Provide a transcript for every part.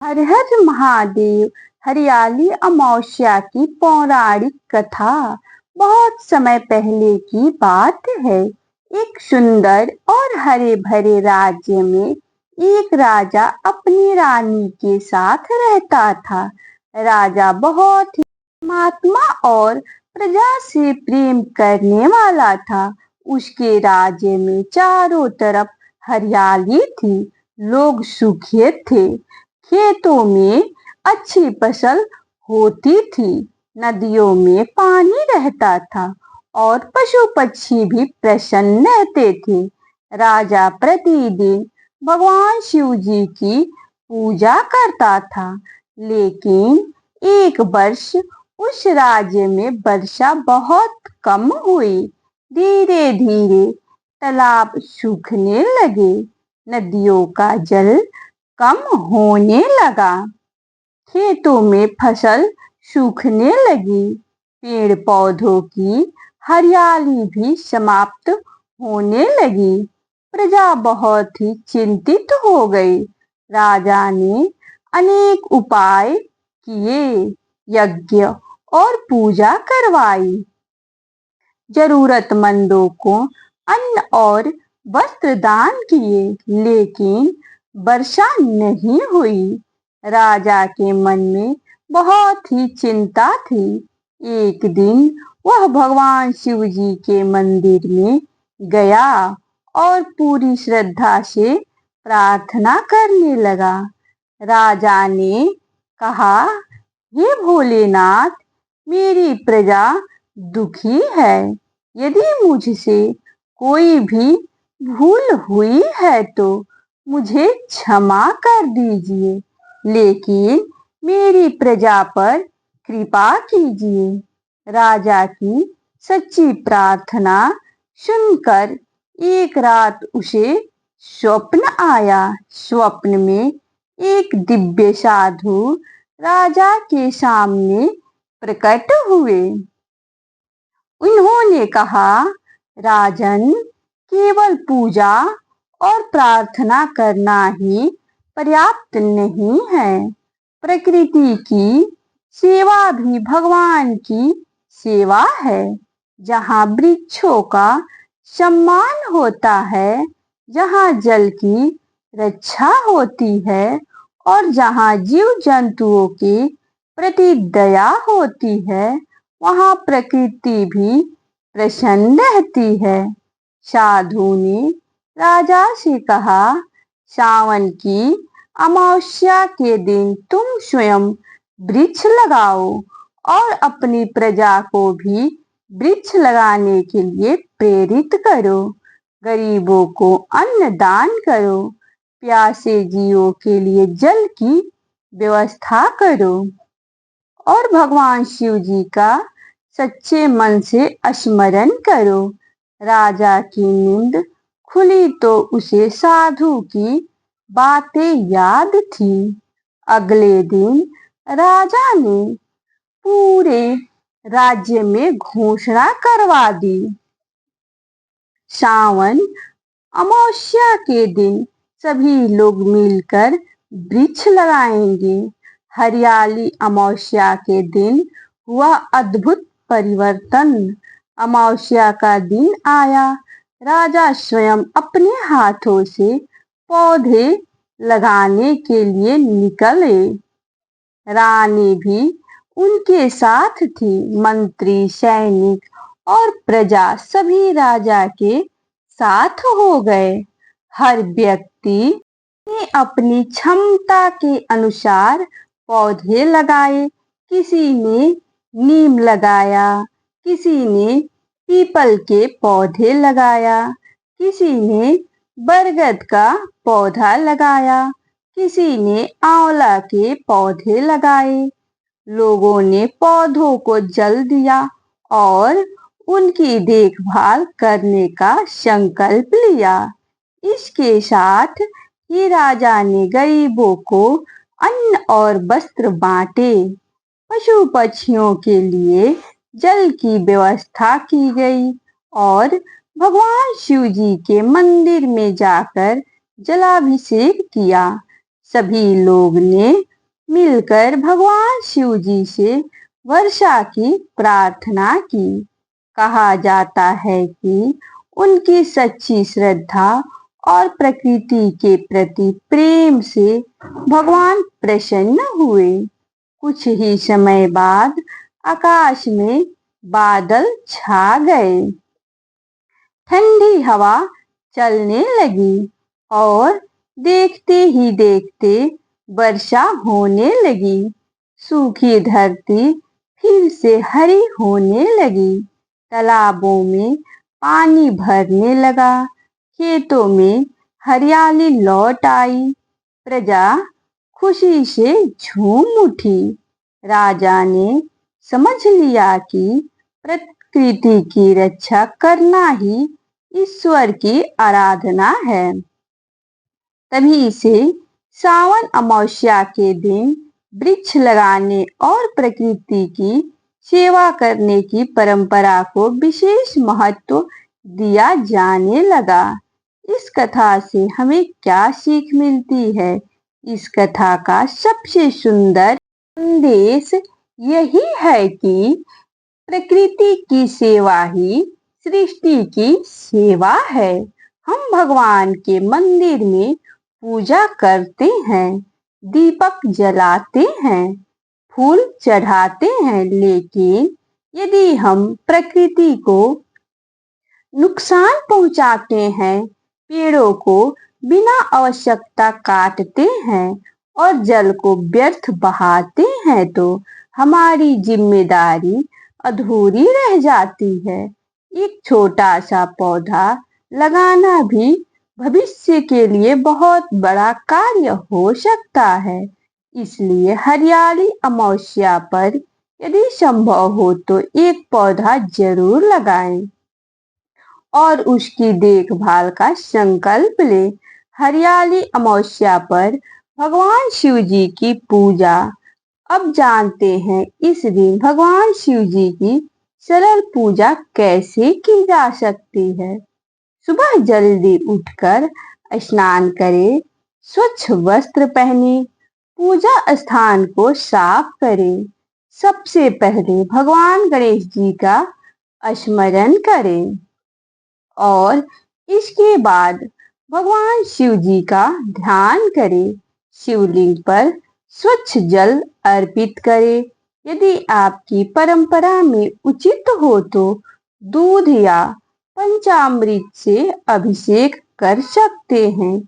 हर हर महादेव। हरियाली अमावस्या की पौराणिक कथा। बहुत समय पहले की बात है। एक सुंदर और हरे भरे राज्य में एक राजा अपनी रानी के साथ रहता था। राजा बहुत ही धर्मात्मा और प्रजा से प्रेम करने वाला था। उसके राज्य में चारों तरफ हरियाली थी। लोग सुखी थे। खेतों में अच्छी फसल होती थी। नदियों में पानी रहता था और पशु पक्षी भी प्रसन्न रहते थे। राजा प्रतिदिन भगवान शिव जी की पूजा करता था। लेकिन एक वर्ष उस राज्य में वर्षा बहुत कम हुई। धीरे धीरे तालाब सूखने लगे। नदियों का जल कम होने लगा। खेतों में फसल सूखने लगी। पेड़ पौधों की हरियाली भी समाप्त होने लगी। प्रजा बहुत ही चिंतित हो गई। राजा ने अनेक उपाय किए, यज्ञ और पूजा करवाई। जरूरतमंदों को अन्न और वस्त्र दान किए, लेकिन वर्षा नहीं हुई। राजा के मन में बहुत ही चिंता थी। एक दिन वह भगवान शिव जी के मंदिर में गया और पूरी श्रद्धा से प्रार्थना करने लगा। राजा ने कहा, हे भोलेनाथ, मेरी प्रजा दुखी है। यदि मुझसे कोई भी भूल हुई है तो मुझे क्षमा कर दीजिए, लेकिन मेरी प्रजा पर कृपा कीजिए। राजा की सच्ची प्रार्थना सुनकर एक रात उसे स्वप्न आया। स्वप्न में एक दिव्य साधु राजा के सामने प्रकट हुए। उन्होंने कहा, राजन, केवल पूजा और प्रार्थना करना ही पर्याप्त नहीं है। प्रकृति की सेवा भी भगवान की सेवा है। जहाँ वृक्षों का सम्मान होता है, जहाँ जल की रक्षा होती है और जहाँ जीव जंतुओं के प्रति दया होती है, वहाँ प्रकृति भी प्रसन्न रहती है। साधु ने राजा से कहा, सावन की अमावस्या के दिन तुम स्वयं वृक्ष लगाओ और अपनी प्रजा को भी वृक्ष लगाने के लिए प्रेरित करो। गरीबों को अन्न दान करो। प्यासे जीवों के लिए जल की व्यवस्था करो और भगवान शिव जी का सच्चे मन से स्मरण करो। राजा की नींद खुली तो उसे साधु की बातें याद थी। अगले दिन राजा ने पूरे राज्य में घोषणा करवा दी, सावन अमावस्या के दिन सभी लोग मिलकर वृक्ष लगाएंगे। हरियाली अमावस्या के दिन हुआ अद्भुत परिवर्तन। अमावस्या का दिन आया। राजा स्वयं अपने हाथों से पौधे लगाने के लिए निकले। रानी भी उनके साथ थी। मंत्री, सैनिक और प्रजा सभी राजा के साथ हो गए। हर व्यक्ति ने अपनी क्षमता के अनुसार पौधे लगाए। किसी ने नीम लगाया, किसी ने पीपल के पौधे लगाया, किसी ने बरगद का पौधा लगाया, किसी ने आंवला के पौधे लगाए। लोगों ने पौधों को जल दिया और उनकी देखभाल करने का संकल्प लिया। इसके साथ ही राजा ने गरीबों को अन्न और वस्त्र बांटे। पशु पक्षियों के लिए जल की व्यवस्था की गई और भगवान शिव जी के मंदिर में जाकर जलाभिषेक किया। सभी लोग ने मिलकर भगवान शिव जी से वर्षा की प्रार्थना की। कहा जाता है कि उनकी सच्ची श्रद्धा और प्रकृति के प्रति प्रेम से भगवान प्रसन्न हुए। कुछ ही समय बाद आकाश में बादल छा गए, ठंडी हवा चलने लगी और देखते ही देखते वर्षा होने लगी। सूखी धरती फिर से हरी होने लगी, तालाबों में पानी भरने लगा, खेतों में हरियाली लौट आई, प्रजा खुशी से झूम उठी। राजा ने समझ लिया कि प्रकृति की रक्षा करना ही ईश्वर की आराधना है। तभी से सावन अमावस्या के दिन वृक्ष लगाने और प्रकृति की सेवा करने की परंपरा को विशेष महत्व दिया जाने लगा। इस कथा से हमें क्या सीख मिलती है? इस कथा का सबसे सुंदर संदेश यही है कि प्रकृति की सेवा ही सृष्टि की सेवा है। हम भगवान के मंदिर में पूजा करते हैं, दीपक जलाते हैं, फूल चढ़ाते हैं, लेकिन यदि हम प्रकृति को नुकसान पहुंचाते हैं, पेड़ों को बिना आवश्यकता काटते हैं और जल को व्यर्थ बहाते हैं, तो हमारी जिम्मेदारी अधूरी रह जाती है। एक छोटा सा पौधा लगाना भी भविष्य के लिए बहुत बड़ा कार्य हो सकता है। इसलिए हरियाली अमावस्या पर यदि संभव हो तो एक पौधा जरूर लगाएं और उसकी देखभाल का संकल्प लें। हरियाली अमावस्या पर भगवान शिव जी की पूजा। अब जानते हैं इस दिन भगवान शिव जी की सरल पूजा कैसे की जा सकती है। सुबह जल्दी उठकर स्नान करें, स्वच्छ वस्त्र पहने, पूजा स्थान को साफ करें। सबसे पहले भगवान गणेश जी का स्मरण करें और इसके बाद भगवान शिव जी का ध्यान करें। शिवलिंग पर स्वच्छ जल अर्पित करें। यदि आपकी परंपरा में उचित हो तो दूध या पंचामृत से अभिषेक कर सकते हैं।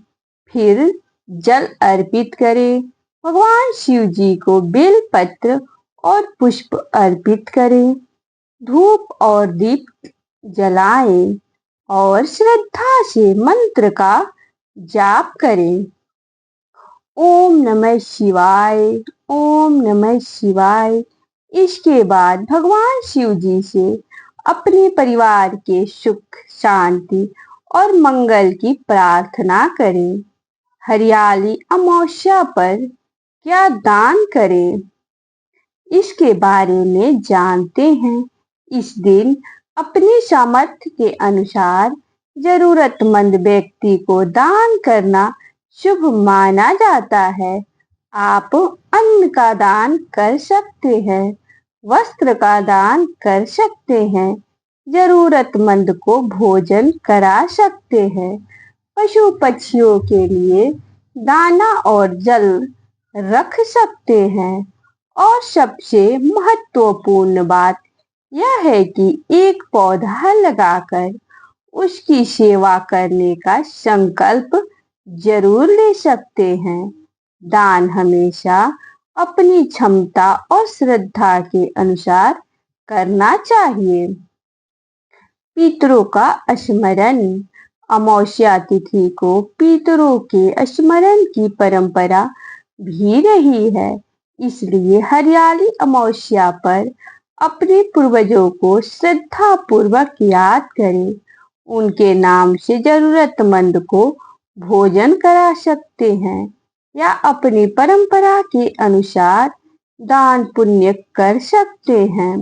फिर जल अर्पित करें। भगवान शिव जी को बेलपत्र और पुष्प अर्पित करें। धूप और दीप जलाएं और श्रद्धा से मंत्र का जाप करें। ओम नमः शिवाय, ओम नमः शिवाय। इसके बाद भगवान शिव जी से अपने परिवार के सुख, शांति और मंगल की प्रार्थना करें। हरियाली अमावस्या पर क्या दान करें, इसके बारे में जानते हैं। इस दिन अपनी सामर्थ्य के अनुसार जरूरतमंद व्यक्ति को दान करना शुभ माना जाता है। आप अन्न का दान कर सकते हैं, वस्त्र का दान कर सकते हैं, जरूरतमंद को भोजन करा सकते हैं, पशु पक्षियों के लिए दाना और जल रख सकते हैं और सबसे महत्वपूर्ण बात यह है कि एक पौधा लगाकर उसकी सेवा करने का संकल्प जरूर ले सकते हैं। दान हमेशा अपनी क्षमता और श्रद्धा के अनुसार करना चाहिए। पितरों का स्मरण। अमावस्या तिथि को पितरों के स्मरण की परंपरा भी रही है। इसलिए हरियाली अमावस्या पर अपने पूर्वजों को श्रद्धा पूर्वक याद करें। उनके नाम से जरूरतमंद को भोजन करा सकते हैं या अपनी परंपरा के अनुसार दान पुण्य कर सकते हैं।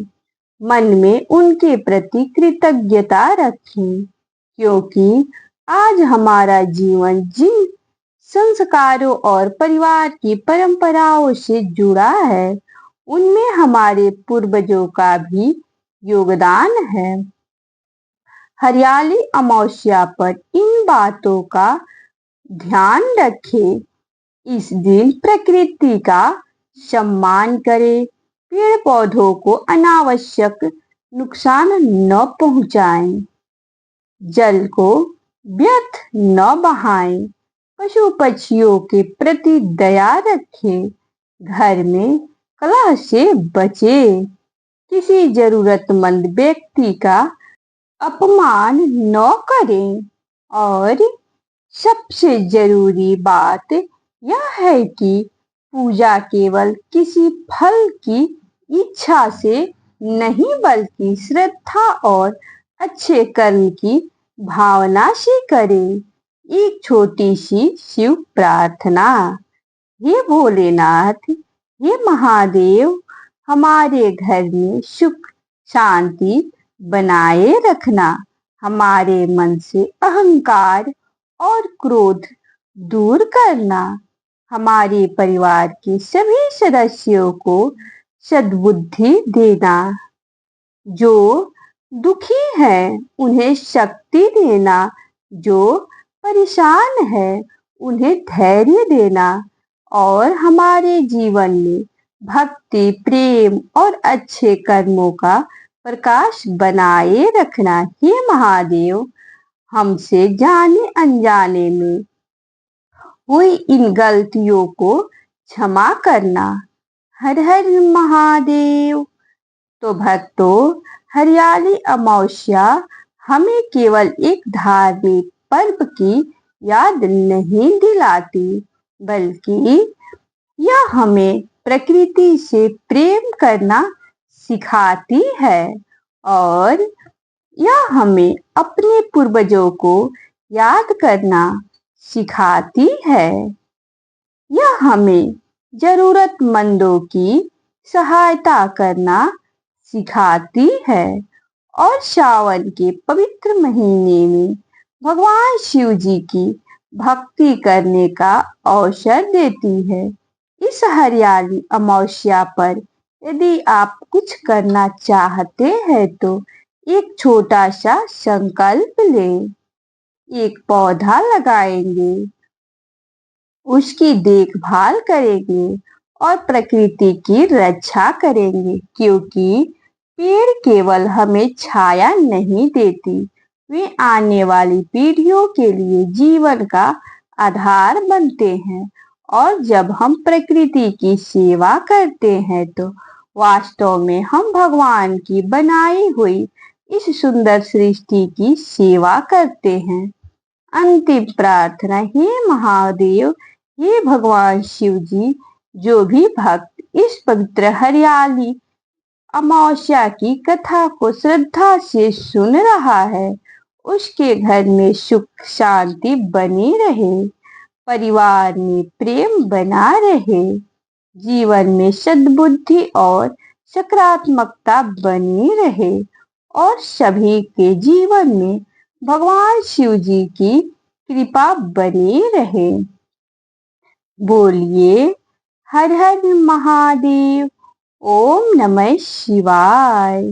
मन में उनके प्रति कृतज्ञता रखें, क्योंकि आज हमारा जीवन जिन संस्कारों और परिवार की परंपराओं से जुड़ा है। उनमें हमारे पूर्वजों का भी योगदान है। हरियाली अमावस्या पर इन बातों का ध्यान रखें। इस दिन प्रकृति का सम्मान करें, पेड़ पौधों को अनावश्यक नुकसान न पहुंचाएं, जल को व्यर्थ न बहाएं, पशु पक्षियों के प्रति दया रखें, घर में कलह से बचें, किसी जरूरतमंद व्यक्ति का अपमान न करें और सबसे जरूरी बात यह है कि पूजा केवल किसी फल की इच्छा से नहीं बल्कि श्रद्धा और अच्छे कर्म की भावना से करें। एक छोटी सी शिव प्रार्थना। हे भोलेनाथ, हे महादेव, हमारे घर में सुख शांति बनाए रखना, हमारे मन से अहंकार और क्रोध दूर करना, हमारे परिवार के सभी सदस्यों को सद्बुद्धि देना, जो दुखी हैं उन्हें शक्ति देना, जो परेशान है उन्हें धैर्य देना और हमारे जीवन में भक्ति, प्रेम और अच्छे कर्मों का प्रकाश बनाए रखना। हे महादेव, हमसे जाने अनजाने में हुई इन गलतियों को क्षमा करना। हर हर महादेव। तो भक्तों, हरियाली अमावस्या हमें केवल एक धार्मिक पर्व की याद नहीं दिलाती, बल्कि यह हमें प्रकृति से प्रेम करना सिखाती है और यह हमें अपने पूर्वजों को याद करना सिखाती है। यह हमें जरूरतमंदों की सहायता करना सिखाती है और सावन के पवित्र महीने में भगवान शिव जी की भक्ति करने का अवसर देती है। इस हरियाली अमावस्या पर यदि आप कुछ करना चाहते हैं तो एक छोटा सा संकल्प लें। एक पौधा लगाएंगे, उसकी देखभाल करेंगे और प्रकृति की रक्षा करेंगे, क्योंकि पेड़ केवल हमें छाया नहीं देती, वे आने वाली पीढ़ियों के लिए जीवन का आधार बनते हैं। और जब हम प्रकृति की सेवा करते हैं तो वास्तव में हम भगवान की बनाई हुई इस सुंदर सृष्टि की सेवा करते हैं। अंतिम प्रार्थना। हे महादेव, हे भगवान शिव जी, जो भी भक्त इस पवित्र हरियाली अमावस्या की कथा को श्रद्धा से सुन रहा है, उसके घर में सुख शांति बनी रहे, परिवार में प्रेम बना रहे, जीवन में सद्बुद्धि और सकारात्मकता बनी रहे और सभी के जीवन में भगवान शिव जी की कृपा बनी रहे। बोलिए हर हर महादेव। ओम नमः शिवाय।